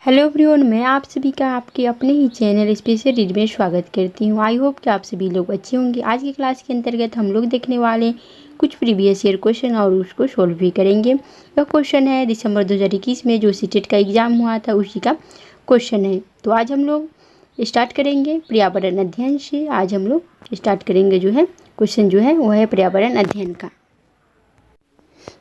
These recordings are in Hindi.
हेलो एवरीवन, मैं आप सभी का आपके अपने ही चैनल स्पेशल रीड में स्वागत करती हूँ। आई होप कि आप सभी लोग अच्छे होंगे। आज की क्लास के अंतर्गत हम लोग देखने वाले कुछ प्रीवियस ईयर क्वेश्चन और उसको सोल्व भी करेंगे। यह क्वेश्चन है दिसंबर 2021 में जो सीटेट का एग्ज़ाम हुआ था उसी का क्वेश्चन है। तो आज हम लोग स्टार्ट करेंगे पर्यावरण अध्ययन से। आज हम लोग स्टार्ट करेंगे जो है क्वेश्चन जो है वो है पर्यावरण अध्ययन का।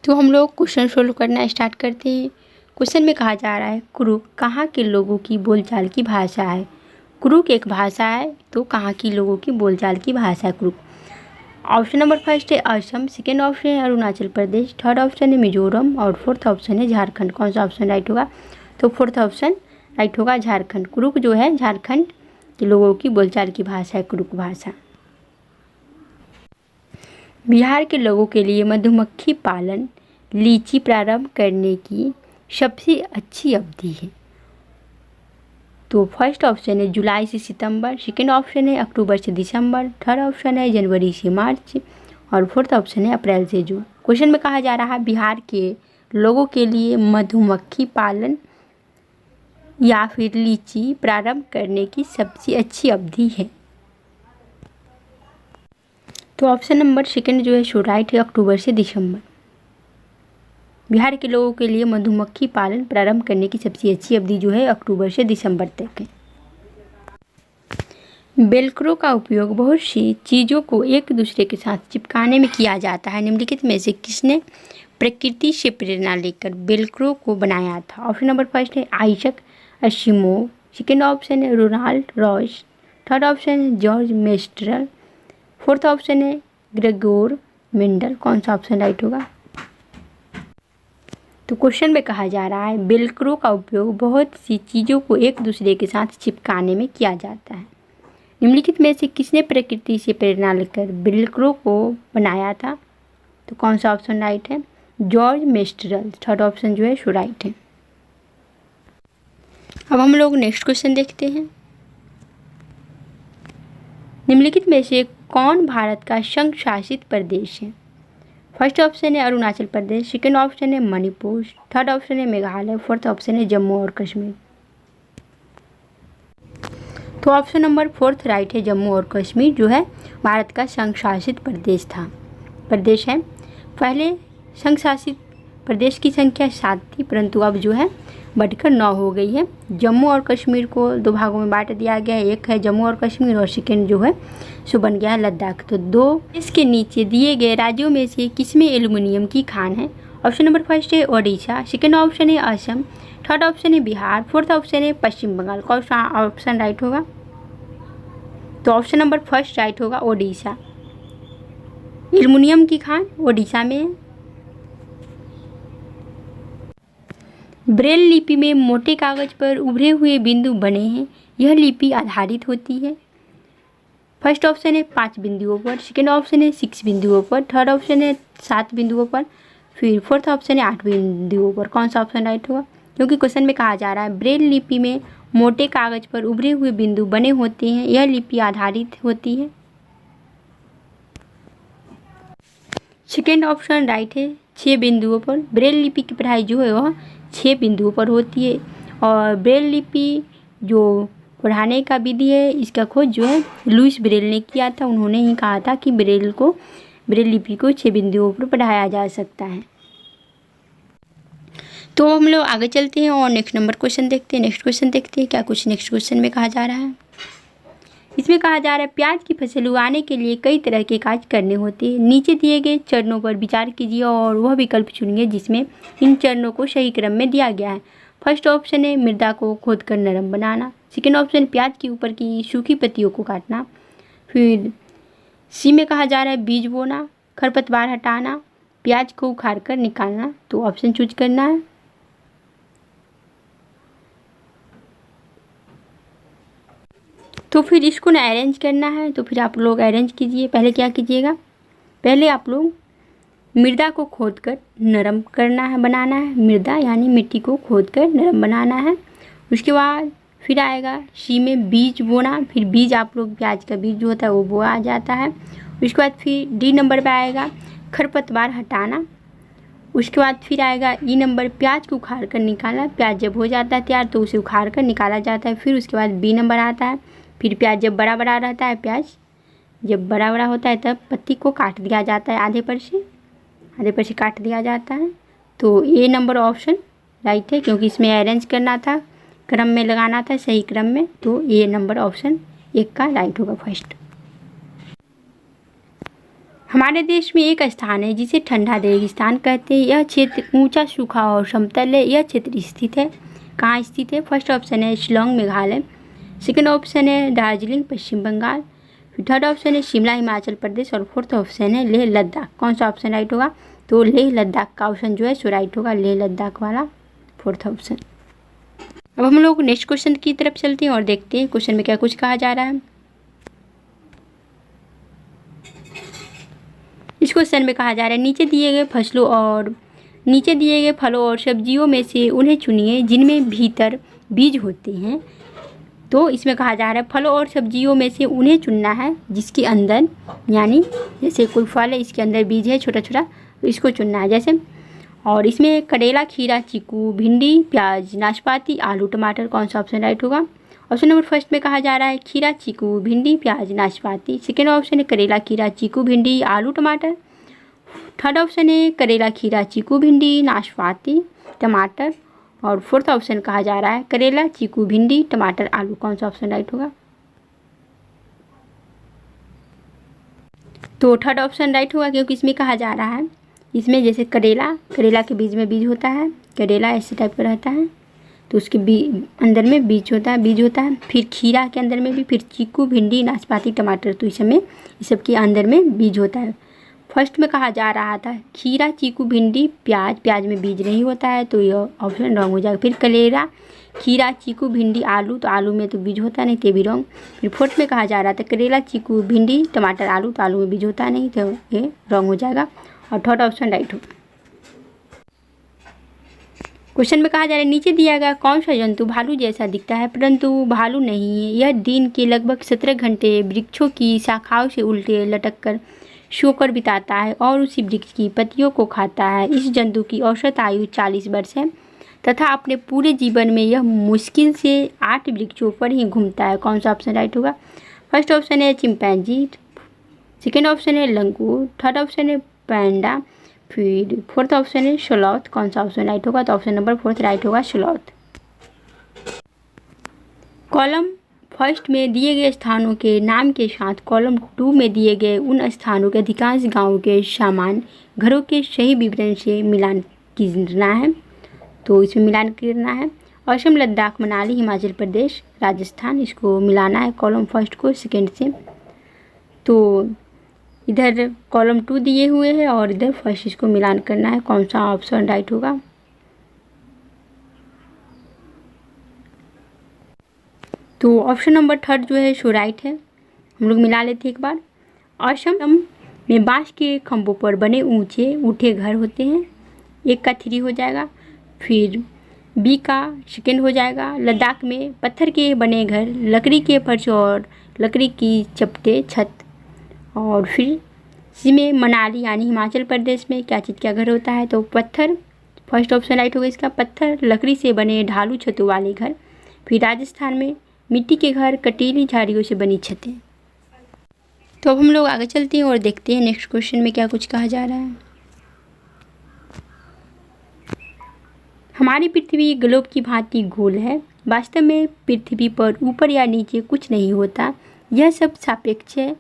तो हम लोग क्वेश्चन सोल्व करना स्टार्ट करते हैं। क्वेश्चन में कहा जा रहा है कुरुक कहाँ के लोगों की बोलचाल की भाषा है। कुरुक एक भाषा है, तो कहाँ की लोगों की बोलचाल की भाषा है कुरुक। ऑप्शन नंबर फर्स्ट है असम, सेकेंड ऑप्शन है अरुणाचल प्रदेश, थर्ड ऑप्शन है मिजोरम और फोर्थ ऑप्शन है झारखंड। कौन सा ऑप्शन राइट होगा? तो फोर्थ ऑप्शन राइट होगा, झारखंड। कुरुक जो है झारखंड के लोगों की बोलचाल की भाषा है कुरुक भाषा। बिहार के लोगों के लिए मधुमक्खी पालन लीची प्रारंभ करने की सबसे अच्छी अवधि है। तो फर्स्ट ऑप्शन है जुलाई से सितंबर, सेकेंड ऑप्शन है अक्टूबर से दिसंबर, थर्ड ऑप्शन है जनवरी से मार्च और फोर्थ ऑप्शन है अप्रैल से जून। क्वेश्चन में कहा जा रहा है बिहार के लोगों के लिए मधुमक्खी पालन या फिर लीची प्रारंभ करने की सबसे अच्छी अवधि है। तो ऑप्शन नंबर सेकेंड जो है सो राइट है, अक्टूबर से दिसंबर। बिहार के लोगों के लिए मधुमक्खी पालन प्रारंभ करने की सबसे अच्छी अवधि जो है अक्टूबर से दिसंबर तक है। वेलक्रो का उपयोग बहुत सी चीज़ों को एक दूसरे के साथ चिपकाने में किया जाता है। निम्नलिखित में से किसने प्रकृति से प्रेरणा लेकर वेलक्रो को बनाया था? ऑप्शन नंबर फर्स्ट है आइजक असिमोव, सेकेंड ऑप्शन है रोनाल्ड रॉस, थर्ड ऑप्शन है जॉर्ज मेस्ट्रल, फोर्थ ऑप्शन है ग्रेगोर मेंडल। कौन सा ऑप्शन राइट होगा? तो क्वेश्चन में कहा जा रहा है वेलक्रो का उपयोग बहुत सी चीज़ों को एक दूसरे के साथ चिपकाने में किया जाता है। निम्नलिखित में से किसने प्रकृति से प्रेरणा लेकर वेलक्रो को बनाया था? तो कौन सा ऑप्शन राइट है? George menstrual. थर्ड ऑप्शन जो है सो राइट है। अब हम लोग नेक्स्ट क्वेश्चन देखते हैं। निम्नलिखित में से कौन भारत का संघ शासित प्रदेश है? फर्स्ट ऑप्शन है अरुणाचल प्रदेश, सेकेंड ऑप्शन है मणिपुर, थर्ड ऑप्शन है मेघालय, फोर्थ ऑप्शन है जम्मू और कश्मीर। तो ऑप्शन नंबर फोर्थ राइट है, जम्मू और कश्मीर जो है भारत का संघ शासित प्रदेश है। पहले संघ शासित प्रदेश की संख्या 7 थी, परंतु अब जो है बढ़कर 9 हो गई है। जम्मू और कश्मीर को 2 भागों में बांट दिया गया है, एक है जम्मू और कश्मीर और सेकेंड जो है सो बन गया है लद्दाख। तो 2 इसके नीचे दिए गए राज्यों में से किसमें एल्युमिनियम की खान है? ऑप्शन नंबर फर्स्ट है ओडिशा, सेकेंड ऑप्शन है असम, थर्ड ऑप्शन है बिहार, फोर्थ ऑप्शन है पश्चिम बंगाल। कौन सा ऑप्शन राइट होगा? तो ऑप्शन नंबर फर्स्ट राइट होगा, ओडिशा। एल्युमिनियम की खान ओडिशा में है। ब्रेल लिपि में मोटे कागज पर उभरे हुए बिंदु बने हैं, यह लिपि आधारित होती है। फर्स्ट ऑप्शन है 5 बिंदुओं पर, सेकेंड ऑप्शन है 6 बिंदुओं पर, थर्ड ऑप्शन है 7 बिंदुओं पर, फिर फोर्थ ऑप्शन है 8 बिंदुओं पर। कौन सा ऑप्शन राइट होगा? क्योंकि क्वेश्चन में कहा जा रहा है ब्रेल लिपि में मोटे कागज पर उभरे हुए बिंदु बने होते हैं, यह लिपि आधारित होती है। सेकेंड ऑप्शन राइट है, 6 बिंदुओं पर। ब्रेल लिपि की पढ़ाई जो है वह 6 बिंदुओं पर होती है और ब्रेल लिपि जो पढ़ाने का विधि है इसका खोज जो है लुईस ब्रेल ने किया था। उन्होंने ही कहा था कि ब्रेल लिपि को 6 बिंदुओं पर पढ़ाया जा सकता है। तो हम लोग आगे चलते हैं और नेक्स्ट क्वेश्चन देखते हैं क्या कुछ नेक्स्ट क्वेश्चन में कहा जा रहा है। इसमें कहा जा रहा है प्याज की फसल उगाने के लिए कई तरह के कार्य करने होते हैं। नीचे दिए गए चरणों पर विचार कीजिए और वह विकल्प चुनिए जिसमें इन चरणों को सही क्रम में दिया गया है। फर्स्ट ऑप्शन है मृदा को खोदकर नरम बनाना, सेकेंड ऑप्शन प्याज के ऊपर की सूखी पत्तियों को काटना, फिर सी में कहा जा रहा है बीज बोना, खरपतवार हटाना, प्याज को उखाड़ कर निकालना। तो ऑप्शन चूज करना है। तो फिर इसको ना अरेंज करना है, तो फिर आप लोग अरेंज कीजिए। पहले क्या कीजिएगा, पहले आप लोग मृदा को खोदकर नरम बनाना है। मृदा यानी मिट्टी को खोदकर नरम बनाना है। उसके बाद फिर आएगा सी में बीज बोना, फिर बीज आप लोग प्याज का बीज जो होता है वो बोया जाता है। उसके बाद फिर डी नंबर पे आएगा खरपतवार हटाना उसके बाद फिर आएगा ई नंबर, प्याज को उखाड़ कर निकाला। प्याज जब हो जाता है तैयार तो उसे उखाड़ कर निकाला जाता है। फिर उसके बाद बी नंबर आता है, फिर प्याज जब बड़ा बड़ा रहता है, प्याज जब बड़ा बड़ा होता है तब पत्ती को काट दिया जाता है, आधे पर से काट दिया जाता है। तो ए नंबर ऑप्शन राइट है, क्योंकि इसमें अरेंज करना था, क्रम में लगाना था, सही क्रम में। तो ए नंबर ऑप्शन 1 का राइट होगा फर्स्ट। हमारे देश में एक स्थान है जिसे ठंडा रेगिस्तान कहते हैं। यह क्षेत्र ऊंचा, सूखा और समतल है। यह क्षेत्र स्थित है, कहाँ स्थित है? फर्स्ट ऑप्शन है शिलोंग मेघालय, सेकंड ऑप्शन है दार्जिलिंग पश्चिम बंगाल, थर्ड ऑप्शन है शिमला हिमाचल प्रदेश और फोर्थ ऑप्शन है लेह लद्दाख। कौन सा ऑप्शन राइट होगा? तो लेह लद्दाख का ऑप्शन जो है सो राइट होगा, लेह लद्दाख वाला फोर्थ ऑप्शन। अब हम लोग नेक्स्ट क्वेश्चन की तरफ चलते हैं और देखते हैं क्वेश्चन में क्या कुछ कहा जा रहा है। इस क्वेश्चन में कहा जा रहा है नीचे दिए गए फलों और सब्जियों में से उन्हें चुनिए जिनमें भीतर बीज होते हैं। तो इसमें कहा जा रहा है फलों और सब्जियों में से उन्हें चुनना है जिसके अंदर, यानी जैसे कोई फल है इसके अंदर बीज है छोटा छोटा, तो इसको चुनना है जैसे। और इसमें करेला, खीरा, चीकू, भिंडी, प्याज, नाशपाती, आलू, टमाटर। कौन सा ऑप्शन राइट होगा? ऑप्शन नंबर फर्स्ट में कहा जा रहा है खीरा, चीकू, भिंडी, प्याज, नाशपाती। सेकेंड ऑप्शन है करेला, खीरा, चीकू, भिंडी, आलू, टमाटर। थर्ड ऑप्शन है करेला, खीरा, चीकू, भिंडी, नाशपाती, टमाटर। और फोर्थ ऑप्शन कहा जा रहा है करेला, चीकू, भिंडी, टमाटर, आलू। कौन सा ऑप्शन राइट होगा? तो थर्ड ऑप्शन राइट होगा, क्योंकि इसमें कहा जा रहा है इसमें जैसे करेला के बीज में बीज होता है, करेला ऐसे टाइप का रहता है तो उसके अंदर में बीज होता है। फिर खीरा के अंदर में भी, फिर चीकू, भिंडी, नाशपाती, टमाटर, तो इस सब के अंदर में बीज होता है। फर्स्ट में कहा जा रहा था खीरा, चीकू, भिंडी, प्याज में बीज नहीं होता है, तो यह ऑप्शन रॉन्ग हो जाएगा। फिर करेला, खीरा, चीकू, भिंडी, आलू, तो आलू में तो बीज होता नहीं, तो भी रॉन्ग। फिर फोर्थ में कहा जा रहा था करेला, चीकू, भिंडी, टमाटर, आलू, तो आलू में बीज होता नहीं, तो ये रॉन्ग हो जाएगा और थर्ड ऑप्शन राइट होगा। क्वेश्चन में कहा जा रहा है नीचे दिया गया कौन सा जंतु भालू जैसा दिखता है परंतु भालू नहीं है? यह दिन के लगभग 17 घंटे वृक्षों की शाखाओं से उल्टे लटक कर सोकर बिताता है और उसी वृक्ष की पत्तियों को खाता है। इस जंतु की औसत आयु 40 वर्ष है तथा अपने पूरे जीवन में यह मुश्किल से 8 वृक्षों पर ही घूमता है। कौन सा ऑप्शन राइट होगा? फर्स्ट ऑप्शन है चिंपैंजी, सेकेंड ऑप्शन है लंगूर, थर्ड ऑप्शन है पैंडा, फिर फोर्थ ऑप्शन है स्लॉथ। कौन सा ऑप्शन राइट होगा? तो ऑप्शन नंबर फोर्थ राइट होगा, स्लॉथ। कॉलम फर्स्ट में दिए गए स्थानों के नाम के साथ कॉलम 2 में दिए गए उन स्थानों के अधिकांश गांवों के सामान घरों के सही विवरण से मिलान करना है। तो इसमें मिलान करना है असम, लद्दाख, मनाली, हिमाचल प्रदेश, राजस्थान, इसको मिलाना है कॉलम फर्स्ट को सेकेंड से। तो इधर कॉलम 2 दिए हुए हैं और इधर फर्स्ट, इसको मिलान करना है। कौन सा ऑप्शन राइट होगा? तो ऑप्शन नंबर थर्ड जो है सो राइट है। हम लोग मिला लेते हैं एक बार। असम में बांस के खंभों पर बने ऊंचे उठे घर होते हैं, एक का 3 हो जाएगा। फिर बी का सेकेंड हो जाएगा। लद्दाख में पत्थर के बने घर, लकड़ी के फर्श और लकड़ी की चपटे छत। और फिर इसमें मनाली यानी हिमाचल प्रदेश में क्या चीज़ क्या घर होता है? तो पत्थर, फर्स्ट ऑप्शन राइट होगा इसका, पत्थर लकड़ी से बने ढालू छतों वाले घर। फिर राजस्थान में मिट्टी के घर, कटीली झाड़ियों से बनी छतें। तो अब हम लोग आगे चलते हैं और देखते हैं नेक्स्ट क्वेश्चन में क्या कुछ कहा जा रहा है। हमारी पृथ्वी ग्लोब की भांति गोल है। वास्तव में पृथ्वी पर ऊपर या नीचे कुछ नहीं होता, यह सब सापेक्ष है।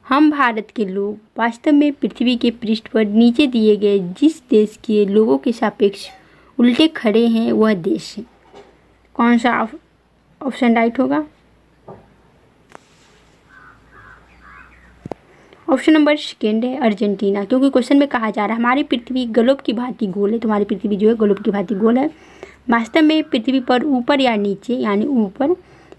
हम भारत के लोग वास्तव में पृथ्वी के पृष्ठ पर नीचे दिए गए जिस देश के लोगों के सापेक्ष उल्टे खड़े हैं वह देश है। कौन सा ऑप्शन राइट होगा? ऑप्शन नंबर सेकेंड है अर्जेंटीना, क्योंकि क्वेश्चन में कहा जा रहा है हमारी पृथ्वी ग्लोब की भांति गोल है। तो हमारी पृथ्वी जो है ग्लोब की भांति गोल है। वास्तव में पृथ्वी पर ऊपर या नीचे यानी ऊपर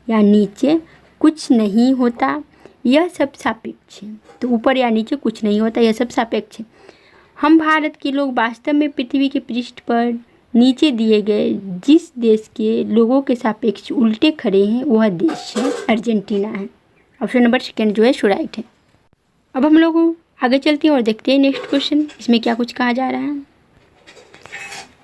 या नीचे कुछ नहीं होता, यह सब सापेक्ष है। तो ऊपर या नीचे कुछ नहीं होता, यह सब सापेक्ष है। हम भारत के लोग वास्तव में पृथ्वी के पृष्ठ पर नीचे दिए गए जिस देश के लोगों के सापेक्ष उल्टे खड़े हैं वह देश है अर्जेंटीना है। ऑप्शन नंबर सेकेंड जो है सो राइट है। अब हम लोग आगे चलते हैं और देखते हैं नेक्स्ट क्वेश्चन, इसमें क्या कुछ कहा जा रहा है।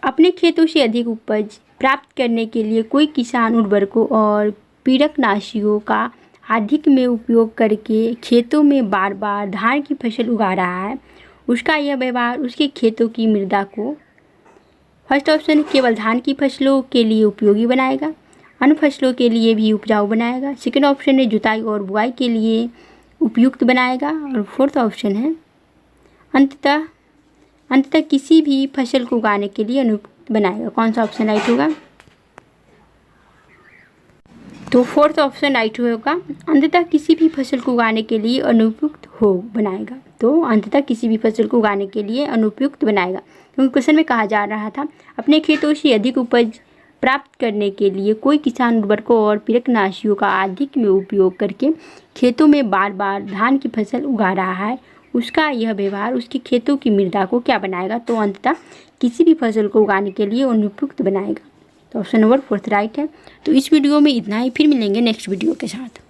अपने खेतों से अधिक उपज प्राप्त करने के लिए कोई किसान उर्वरकों और पीड़कनाशियों का अधिक में उपयोग करके खेतों में बार बार धान की फसल उगा रहा है, उसका यह व्यवहार उसके खेतों की मृदा को, फर्स्ट ऑप्शन, केवल धान की फसलों के लिए उपयोगी बनाएगा, अन्य फसलों के लिए भी उपजाऊ बनाएगा। सेकेंड ऑप्शन है जुताई और बुआई के लिए उपयुक्त बनाएगा। और फोर्थ ऑप्शन है अंततः किसी भी फसल को उगाने के लिए अनुपयुक्त बनाएगा। कौन सा ऑप्शन राइट होगा? तो फोर्थ ऑप्शन राइट होगा, अंततः किसी भी फसल को उगाने के लिए अनुपयुक्त हो बनाएगा। तो अंततः किसी भी फसल को उगाने के लिए अनुपयुक्त बनाएगा, क्योंकि क्वेश्चन में कहा जा रहा था अपने खेतों से अधिक उपज प्राप्त करने के लिए कोई किसान उर्वरकों और पीड़कनाशियों का अधिक में उपयोग करके खेतों में बार बार धान की फसल उगा रहा है, उसका यह व्यवहार उसके खेतों की मृदा को क्या बनाएगा? तो अंततः किसी भी फसल को उगाने के लिए अनुपयुक्त बनाएगा। तो ऑप्शन नंबर फोर्थ राइट है। तो इस वीडियो में इतना ही, फिर मिलेंगे नेक्स्ट वीडियो के साथ।